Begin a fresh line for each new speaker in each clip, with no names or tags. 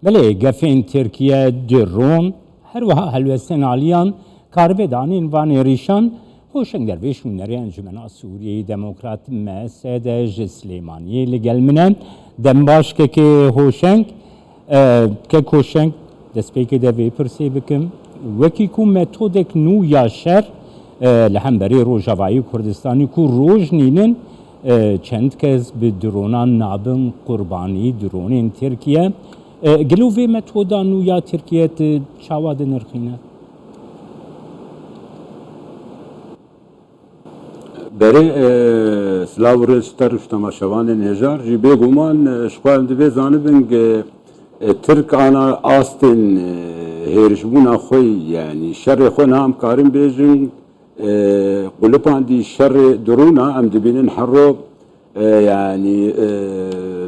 بله گفین ترکیه درون هر وها هلوستن آلیان کاربه دانین وان ریشان هوشنگ درویش منری انجمن سوریه دموکرات مسعد سلیمانی لگل منن دنباش که هوشنگ که هوشنگ دست پیک دوی پرسی بکم وکی کو متودک نو یا شر لهم بری روجاوایی کردستانی کو روج نینن چند کس به درونان نابن قربانی درونین ترکیه گلو وی متودا نو یا ترکیه چاواد نرخینه
بری سلاو رشتر تماشاوان نجار جی بگومان شخوان دوی زانبنگ ترک آنا آستن هیرشبونا خوی یعنی شر خوی نام کارم بیجن قلپان دی شر درونا ام دبینن حروب يعني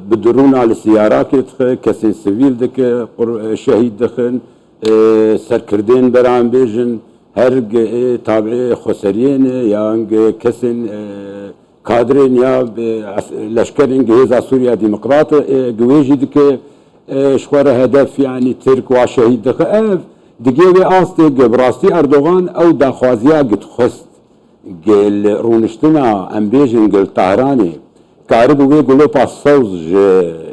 بدرونا للسيارات كسي سيفيل دك شهيد دخن سركردين برام بيجن هرج تابعي خسرين يا كسن كادرين يا لشكرين جهاز سوريا ديمقراط جويجي دك شخوره هدف يعني ترك وشهيد دخ دقيقة أصلي براستي أردوغان أو داخوازيا قد خست قل رونشتنا أم بيجن قل طهراني كارب وي قلو باسوز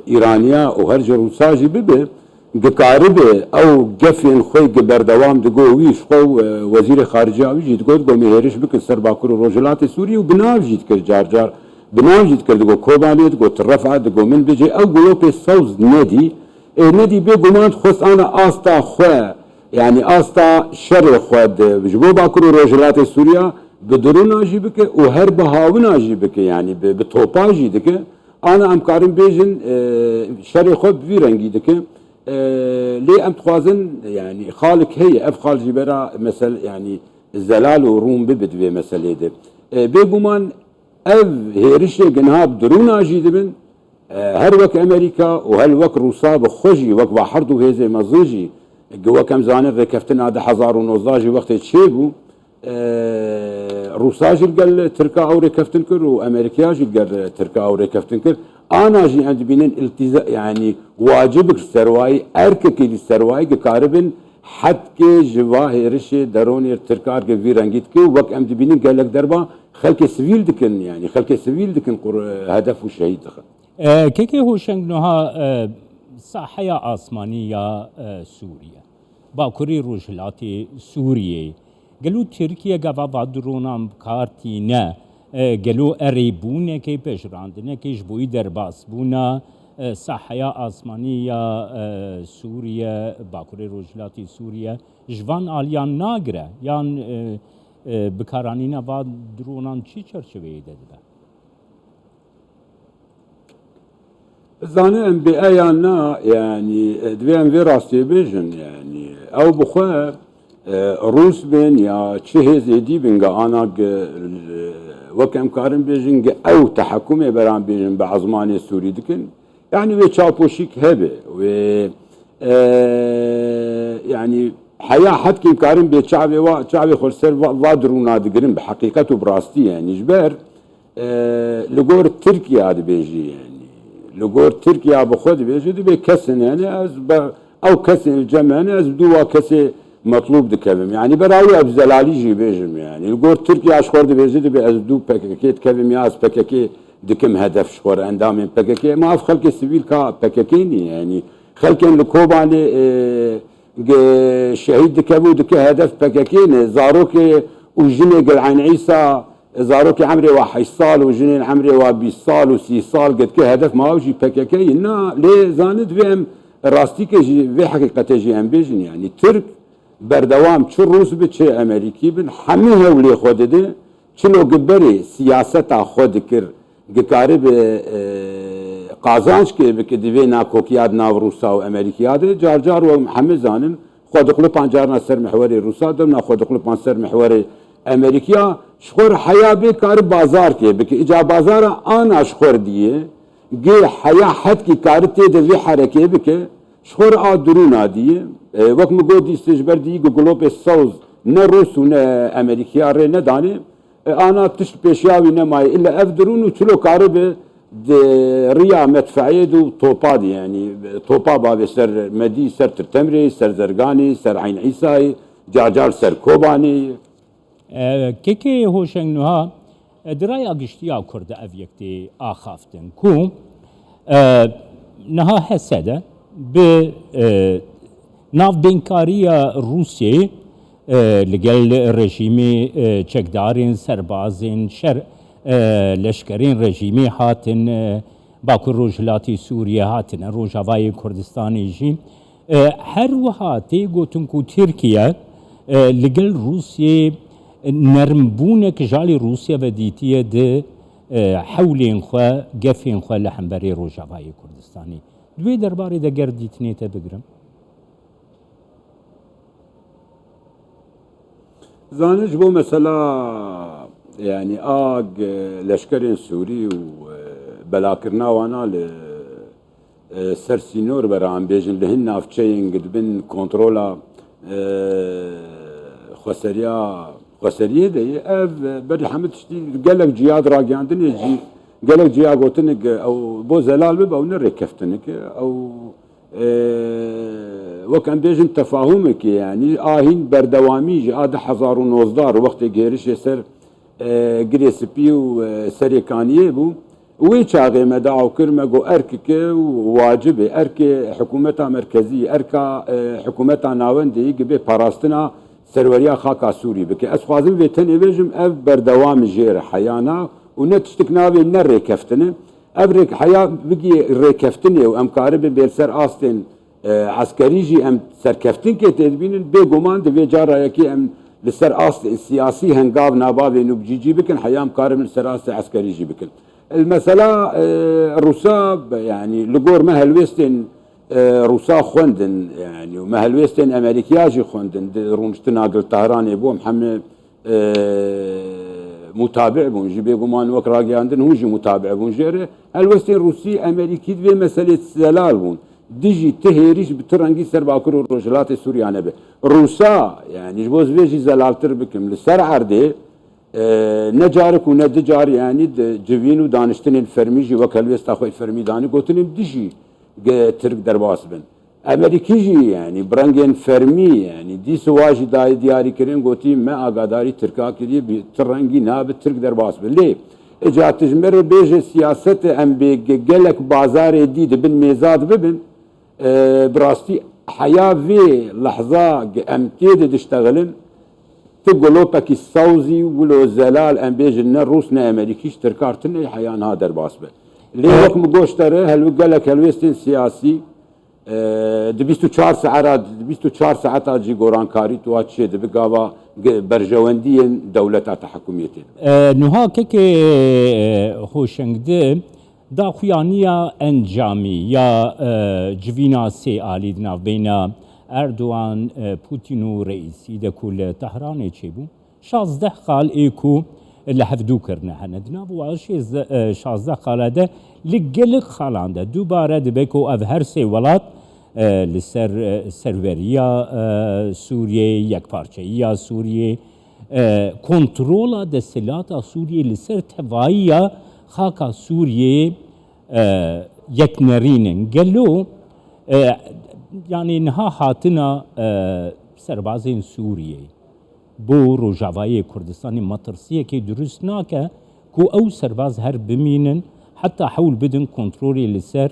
إيرانيا وهرج روساجي ببه كارب أو قفين خوي بردوام دقو ويش خو وزير خارجية ويجي دقو دقو مهيرش بك السرباكور الرجلات سوري وبناو جيت كر جار جار بناو جيت كر دقو كوباني دقو ترفع دقو من بيجي أو قلو باسوز ندي ندي بيقو مان خص أنا آستا خواه يعني آستا شر خواد بجبو باكور الرجلات سوريا بدرون آجی بکه و هر بهاون آجی بکه یعنی به توپا آجی دکه آنا ام کارم بیجن شر خود بی رنگی دکه لی ام تخوازن يعني خالق هي اف خال جبرا مثل يعني الزلال وروم ببد في مسألة ده بيقومان اف هيرشة جناب درون آجي دبن هر وقت امريكا وهل وقت روسا بخوجي وقت بحردو هيزي مزوجي جوا كم زانر ركفتنا هذا 1019 وقت تشيبو روساجي قال تركا او ركفتن كر وامريكا قال تركا او ركفتن كر انا جي عند بينن التزام يعني واجبك السرواي اركك السرواي كاربن حد جواهرش درون تركار في رنجيت كي وقت ام بينن قال لك دربا خلك سيفيل دكن يعني خلك سيفيل دكن هدف الشهيد دخل
كيكي هوشنگ نها ساحية آسمانية سوريا باكوري روجلاتي سوريا گلو ترکیه گوا وادرونام کارتی نه گلو اریبونه که پشراندنه که جبوی درباس بونا ساحیا آسمانی یا سوریه باکوری روجلاتی سوریه جوان آلیان ناگره یان بکارانینا وادرونان چی چرچوهی داده
زانه ام بی ایانا يعني دویم وی راستی بیجن يعني او بخواه روس بين يا شيء زيدي بينجا أنا وكم كارم بيجنج أو تحكمي برام بيجن بعزماني السوري دكن يعني وشابوشيك هبه و يعني حياة حد كم كارم بيشعبي شعبي خلصر وادرونا دقرن بحقيقته براستي يعني جبر لجور تركيا هذا بيجي يعني لجور تركيا بخود بيجي ده بكسن يعني أو كسن الجمع يعني از دوا كسي مطلوب دكبم يعني براوي ابزلالي جي بيجم يعني الجور تركيا اشخور دي بيجي دي ازدو بككي تكبم ياس بككي دكم هدف شخور اندام بككي ما في خلق السبيل كا بككيني يعني خلق الكوباني شهيد دكبو دك هدف بككيني زاروك وجني قل عن عيسى زاروك عمري واحد صال وجنين عمري وابي صال وسي صال قد كي هدف ما وجي بككي نا ليه زاند فيهم راستي كي في حقيقة جي ام بيجن يعني ترك بردوام چه روس به چه امریکی بن همه هولی خود ده چلو گبری سیاست خود کر گکاری به قازانش که بکه دیوی ناکوکیاد ناو روسا و امریکیاد جار جار و همه زانن خود قلب پنجار نصر محوری روسا دم نا خود قلب پنجار محوری امریکیا شخور حیا به کار بازار که بکه اجا بازار آن اشخور دیه گه حیا حد کی کارته دوی حرکه بکه شخور آدرون آدیه وقت مقود استجبر دي جلوب الصوز نه روس و نه امریکا ره نه دانه انا تش پیشیاوی نمای الا افدرون و چلو کاربه ريا مدفعيه دو توبا دي يعني توبا باب سر مدي سر ترتمري سر زرقاني سر عين عيساي جاجار سر كوباني
كيكي هوشنگ نوها درای اگشتیا کرد اویکتی آخافتن کو نها حسده به ناف بینکاریا روسیه لگل رژیمی چکدارین سربازین لشکرین رژیمی هاتن باکو روجلاتی سوریه هاتن روجاوای کردستانی جین هر وها تی گوتن کو ترکیه لگل روسیه نرمبونك جالي روسيا بديتيه د حولين خو قفين خو لحنبري روجاواي كردستاني دوي درباري دا گرديتني تبگرم
زانج بو مثلا يعني لشكرين سوري وبلاكرنا وانا سرسينور برام بيجن لهن نافچين قد بن كنترولا خسريه دي بدي حمد تشتي قالك جياد راجعندن يجي قالك جياد قوتنك او بو زلال بب او نركفتنك او وكان بيجن تفاهمك يعني آهين بردوامي جي آده 2019 وقت جيرش يسر جريسبي وسريكانيه بو وي چاغي مدعو كرمغو اركك واجب ارك حكومتا مركزية اركا حكومتا ناوندي جبه باراستنا سروريا خاكا سوري بكي اسخوازم في تنبيجم اف بردوام جير حيانا ونتشتكناوي نريكفتني ابرك حياه بقي ريكفتني وامكارب بيلسر استن عسكري جي ام سركفتن كي تدبين بيغومان دي جارا يكي ام لسر است سياسي هنقاب نابابي نبجي بكن حياه مكارب لسر است عسكري جي بكن المساله الروسا يعني لقور مهلويستن روسا خوندن يعني ومهلويستن امريكياجي خوندن رونشتنا قل طهران بو محمد متابع بون جي بيغومان وك راجاندن هو جي متابع بون جيره الوستن روسي امريكي دي مساله زلال بون ديجي تهيريش بترنجي سر باكر الرجلات السوريانه به روسا يعني جوز بيجي زلال تربكم لسر عرضه نجارك وندجار يعني جوين ودانشتن الفرميجي وكالويست اخوي فرمي داني قلتن ديجي ترك درباس بن امريكي جي يعني برنجين فرمي يعني دي سواجي داي دياري كرين قوتي ما اقاداري تركا كري بترنجي ناب ترك درباس بن ليه اجا تجمر بيجي سياسة ام بيجلك بازار دي بن ميزات ببن براستي حياة في لحظة ام تيد تشتغلن تقولوا باكي السوزي ولو زلال ام بيجن روسنا امريكيش تركارتن حياة نادر باس بن ليه وقت مقوشتره هل قالك هلوستين سياسي دي 24 ساعات 24 ساعات اجي قران كاري تو اتشي دي بقاوا برجواندين دولتا تحكميتي
نوها كيكي هوشنگده دا خویانیا انجامی یا جوینا سی آلیدنا بین اردوان پوتین و رئیسی ده کل تهران چه بو 16 خال ایکو لحفدو کرنه هندنا بو عشی 16 خاله ده لگل خالانده دوباره دبکو او هر سی ولات لسر سروریا سوریه یک پارچه‌ای سوریه کنترل دستلات سوریه لسر توایی خاکا سوریه یک نرینن گلو يعني نها هاتنا سربازين سوريا بو روجاواي كردستاني مطرسيه كي درست ناكا كو او سرباز هر بمينن حتى حول بدن كنترولي لسر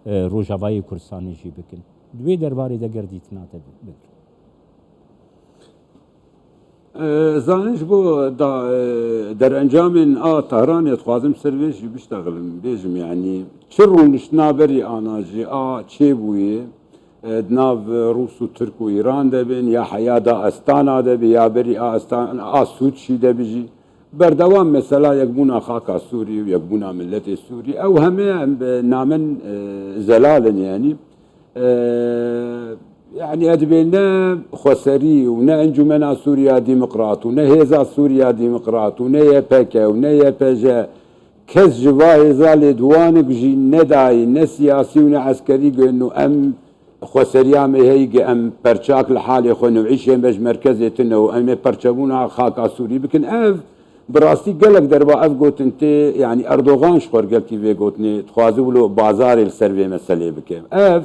روجاواي كردستاني جي بكن دوي درباري دا گرديتنا تبكر
زانش بو در انجام طهران يتخوازم سرويش بيشتغلم بيجم يعني شرونش نابري انا جي چه بويه دناف روس و ترك و ایران دبن یا حیا دا استانا دبی یا بری استان سوچی دبیجی بردوام مثلا یک بونا خاکا سوری و یک بونا ملت سوری او همه نامن زلال يعني ادبينا خسري ونا انجمنا سوريا ديمقراط ونا هيزا سوريا ديمقراط ونا يبكا ونا يبجا كز جواي زال دوانك جي نداي نسياسي ونا عسكري انه ام خسريا ما هي ام برشاك الحالي خو نوعيش مج مركزيتنا وام برشبونا خاكا سوري بكن اف براستی گلک دربا اف گوتن تی یعنی اردوغان شخور گلکی وی گوتنی تخوازی ولو بازار السر وی مسئله بکم اف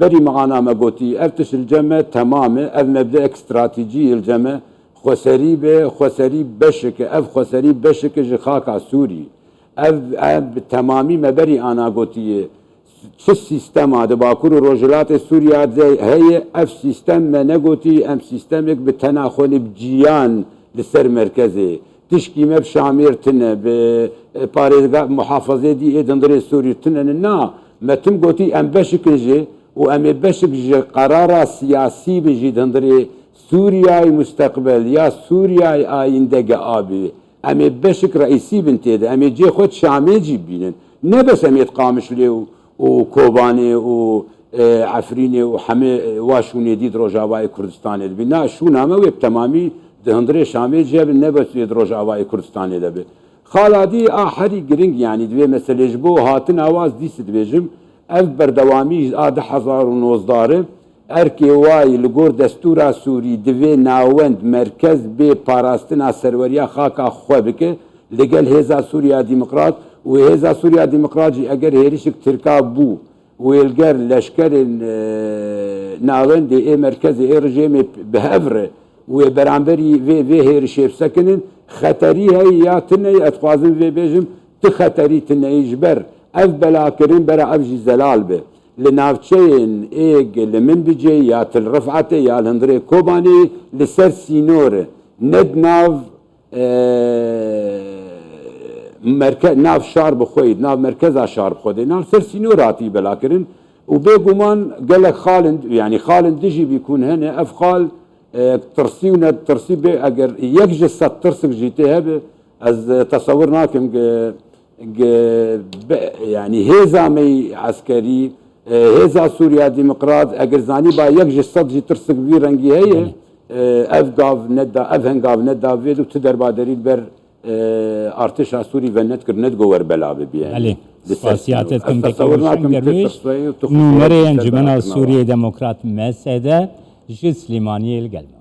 بری معانا ما گوتی اف تش الجمع تمامه اف مبدأ استراتيجي الجمع خسری به خسری بشک اف خسری بشک جخاکا سوری اف تمامی مبری آنا گوتیه چه سیستم آده باکور و روجلات سوریا هی اف سیستم ما نگوتی ام سیستمک به تناخل بجیان لسر مرکزی تشکی مب شامیر تنه به پارێزگا محافظه دی ایدندر سوری تنه نه متم گوتی ام بشک جه و ام بشک جه قرار سیاسی بجی دندر سوریای مستقبل یا سوریای آیندگی آبی ام بشک رئیسی بنتیده ام جه خود شامی جی بینن نه بس ام قامش لیو و کوبانه و عفرینه و همه واشونه دید روجاوای کردستان دبی نه شو نامه و تمامی دهندره شامی جب نه بس دید روجاوای کردستان دبی خالادی آخری گرینگ یعنی دوی مسئله جبو هاتن آواز دیست بیجم اف بردوامی آده 2019 ارکی وای لگور دستورا سوری دوی ناوند مرکز به پاراستنا سروریا خاکا خواه بکه لگل هزا سوریا ديمقراط وهزا سوريا ديمقراطي اگر هيريشك تركاب بو ويلقر لشكر ناوين دي اي مركز اي رجيم بهفر وبرامبري في هيريشي بسكنن خطري هي يا تني اتقازم في بيجم تخطري تني يجبر اف بلاكرين برا افجي زلال به لنافچين ايج لمن بيجي يا تلرفعته يا الهندري كوباني لسر سينور ند ناف مرکز ناف شار بخوید ناف مرکز شار بخوید ناف سر سینوراتی بلا کرن و بگومان گلک خالند یعنی خالند دیجی بیکون هنه اف خال ترسی و ند ترسی به اگر یک جسد ترسک جیته هبه از تصور ناکم یعنی هزامی عسکری هزا سوریا ديمقراط اگر زانی با یک جسد جی ترسک بی رنگی هیه اف گاو ندا اف هنگاو ندا ویدو تدر بادرید بر ارتش سوری و نت کرد گوور بلا ببیه
بله سیاست کم تکیشن گرویش نمره انجمن سوریه دموکرات مسعده جسلیمانی الگلم